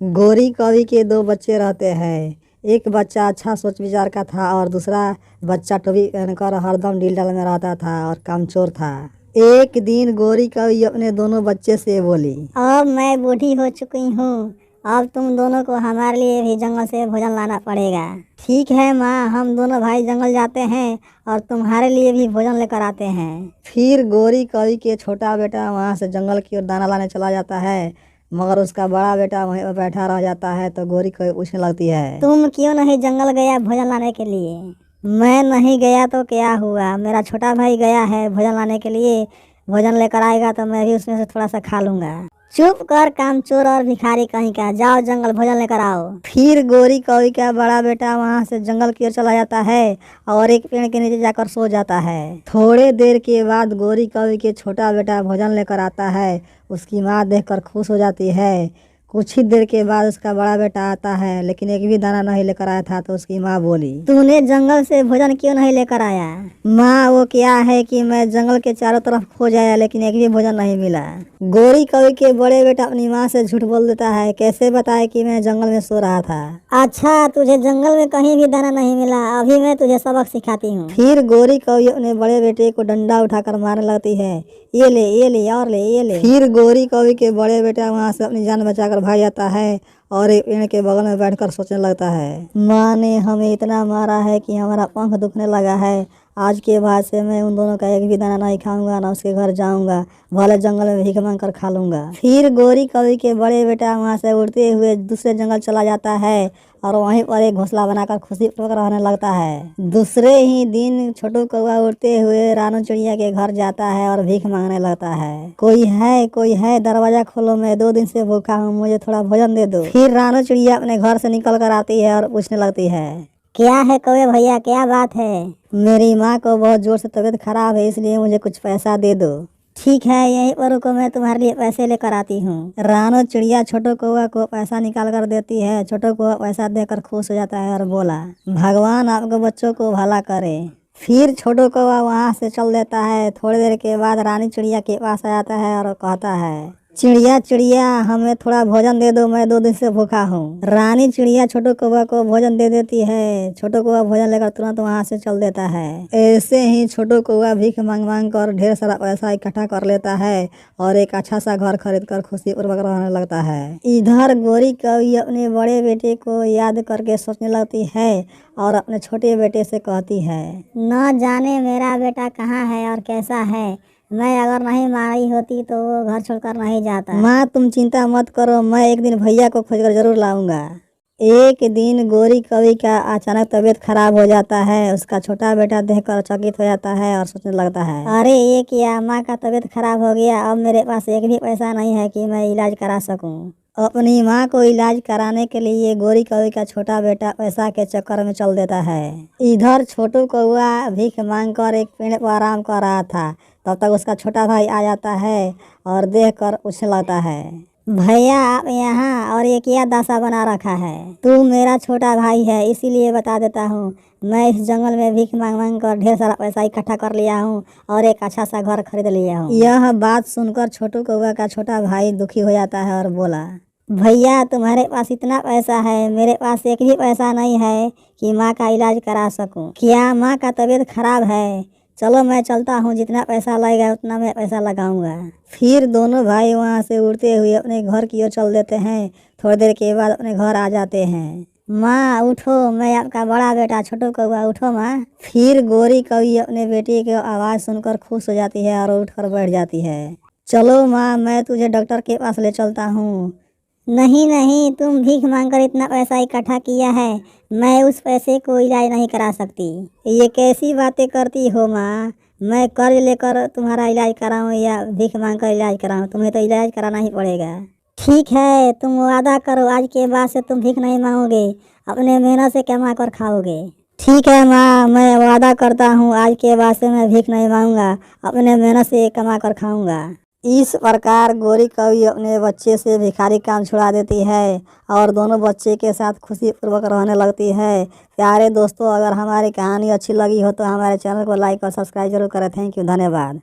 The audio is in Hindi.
गोरी कवि के दो बच्चे रहते हैं। एक बच्चा अच्छा सोच विचार का था और दूसरा बच्चा टोपी पहनकर हरदम डील डाल में रहता था और कामचोर था। एक दिन गोरी कवि अपने दोनों बच्चे से बोली, अब मैं बूढ़ी हो चुकी हूँ, अब तुम दोनों को हमारे लिए भी जंगल से भोजन लाना पड़ेगा। ठीक है माँ, हम दोनों भाई जंगल जाते हैं और तुम्हारे लिए भी भोजन लेकर आते हैं। फिर गोरी कवि के छोटा बेटा वहाँ से जंगल की ओर दाना लाने चला जाता है, मगर उसका बड़ा बेटा वहीं पर बैठा रह जाता है। तो गोरी कवि पूछने लगती है, तुम क्यों नहीं जंगल गया भोजन लाने के लिए? मैं नहीं गया तो क्या हुआ, मेरा छोटा भाई गया है भोजन लाने के लिए, भोजन लेकर आएगा तो मैं भी उसमें से थोड़ा सा खा लूंगा। चुप कर कामचोर और भिखारी कहीं का, जाओ जंगल भोजन लेकर आओ। फिर गोरी कवि का बड़ा बेटा वहाँ से जंगल की ओर चला जाता है और एक पेड़ के नीचे जाकर सो जाता है। थोड़े देर के बाद गोरी कवि के छोटा बेटा भोजन लेकर आता है। उसकी माँ देखकर खुश हो जाती है। कुछ ही देर के बाद उसका बड़ा बेटा आता है, लेकिन एक भी दाना नहीं लेकर आया था। तो उसकी माँ बोली, तूने जंगल से भोजन क्यों नहीं लेकर आया? माँ, वो क्या है कि मैं जंगल के चारों तरफ खोज आया, लेकिन एक भी भोजन नहीं मिला। गोरी कवि के बड़े बेटा अपनी माँ से झूठ बोल देता है, कैसे बताए कि मैं जंगल में सो रहा था। अच्छा, तुझे जंगल में कहीं भी दाना नहीं मिला, अभी मैं तुझे सबक सिखाती हूँ। फिर गोरी कवि अपने बड़े बेटे को डंडा उठाकर मारने लगती है, ये ले और ले, ये ले। फिर गोरी कवि के बड़े बेटा वहाँ से अपनी जान बचाकर भाग जाता है और एक पेड़ के बगल में बैठकर सोचने लगता है, माँ ने हमें इतना मारा है कि हमारा पंख दुखने लगा है। आज के बाद से मैं उन दोनों का एक भी दाना नहीं खाऊंगा, ना उसके घर जाऊंगा, भले जंगल में भीख मांग कर खा लूंगा। फिर गोरी कवि के बड़े बेटा वहाँ से उड़ते हुए दूसरे जंगल चला जाता है और वहीं पर एक घोंसला बनाकर खुशी पूर्वक रहने लगता है। दूसरे ही दिन छोटू कौआ उड़ते हुए रानू चिड़िया के घर जाता है और भीख मांगने लगता है, कोई है, दरवाजा खोलो, मैं 2 दिन से भूखा हूँ, मुझे थोड़ा भोजन दे दो। फिर रानू चिड़िया अपने घर से निकल कर आती है और पूछने लगती है, क्या है कौवे भैया, क्या बात है? मेरी माँ को बहुत जोर से तबीयत खराब है, इसलिए मुझे कुछ पैसा दे दो। ठीक है, यहीं पर रुको, मैं तुम्हारे लिए पैसे लेकर आती हूँ। रानू चिड़िया छोटू कौआ को पैसा निकाल कर देती है। छोटू कौआ पैसा देकर खुश हो जाता है और बोला, भगवान आपके बच्चों को भला करे। फिर छोटू कौआ वहाँ से चल देता है। थोड़ी देर के बाद रानी चिड़िया के पास आ जाता है और कहता है, चिड़िया हमें थोड़ा भोजन दे दो, मैं 2 दिन से भूखा हूँ। रानी चिड़िया छोटू कौआ को भोजन दे देती है। छोटू कौआ भोजन लेकर तुरंत वहाँ से चल देता है। ऐसे ही छोटू कौआ भीख मांग मांग कर ढेर सारा पैसा इकट्ठा कर लेता है और एक अच्छा सा घर खरीद कर खुशी पूर्वक रहने लगता है। इधर गोरी कवि अपने बड़े बेटे को याद करके सोचने लगती है और अपने छोटे बेटे से कहती है, न जाने मेरा बेटा कहाँ है और कैसा है, मैं अगर नहीं मारी होती तो वो घर छोड़कर नहीं जाता। माँ, तुम चिंता मत करो, मैं एक दिन भैया को खोजकर जरूर लाऊंगा। एक दिन गोरी कवि का अचानक तबीयत खराब हो जाता है। उसका छोटा बेटा देखकर चकित हो जाता है और सोचने लगता है, अरे ये क्या, माँ का तबीयत खराब हो गया, अब मेरे पास एक भी पैसा नहीं है कि मैं इलाज करा सकूं। अपनी माँ को इलाज कराने के लिए गोरी कवि का छोटा बेटा पैसा के चक्कर में चल देता है। इधर छोटू कौआ भीख मांग कर एक पेड़ पर आराम कर रहा था। तब तक उसका छोटा भाई आ जाता है और देख कर पूछने लगता है, भैया आप यहाँ, और ये क्या दशा बना रखा है? तू मेरा छोटा भाई है, इसीलिए बता देता हूँ, मैं इस जंगल में भीख मांग मांग कर ढेर सारा पैसा इकट्ठा कर लिया हूँ और एक अच्छा सा घर खरीद लिया हूँ। यह बात सुनकर छोटू कौआ का छोटा भाई दुखी हो जाता है और बोला, भैया तुम्हारे पास इतना पैसा है, मेरे पास एक भी पैसा नहीं है कि माँ का इलाज करा सकूं। क्या माँ का तबीयत खराब है? चलो मैं चलता हूँ, जितना पैसा लगेगा उतना मैं पैसा लगाऊंगा। फिर दोनों भाई वहाँ से उड़ते हुए अपने घर की ओर चल देते हैं। थोड़ी देर के बाद अपने घर आ जाते हैं। माँ उठो, मैं आपका बड़ा बेटा छोटू कौआ, उठो माँ। फिर गोरी कवि अपने बेटे की आवाज़ सुनकर खुश हो जाती है और उठकर बैठ जाती है। चलो माँ, मैं तुझे डॉक्टर के पास ले चलता हूँ। नहीं, तुम भीख मांगकर इतना पैसा इकट्ठा किया है, मैं उस पैसे को इलाज नहीं करा सकती। ये कैसी बातें करती हो माँ, मैं कर्ज लेकर तुम्हारा इलाज कराऊँ या भीख मांग कर इलाज कराऊँ? तुम्हें तो इलाज कराना ही पड़ेगा। ठीक है, तुम वादा करो, आज के बाद से तुम भीख नहीं मांगोगे, अपने मेहनत से कमा कर खाओगे। ठीक है माँ, मैं वादा करता हूँ, आज के बाद से मैं भीख नहीं मांगूंगा, अपने मेहनत से कमा कर खाऊंगा। इस प्रकार गोरी कवि अपने बच्चे से भिखारी काम छुड़ा देती है और दोनों बच्चे के साथ खुशी पूर्वक रहने लगती है। प्यारे दोस्तों, अगर हमारी कहानी अच्छी लगी हो तो हमारे चैनल को लाइक और सब्सक्राइब जरूर करें। थैंक यू, धन्यवाद।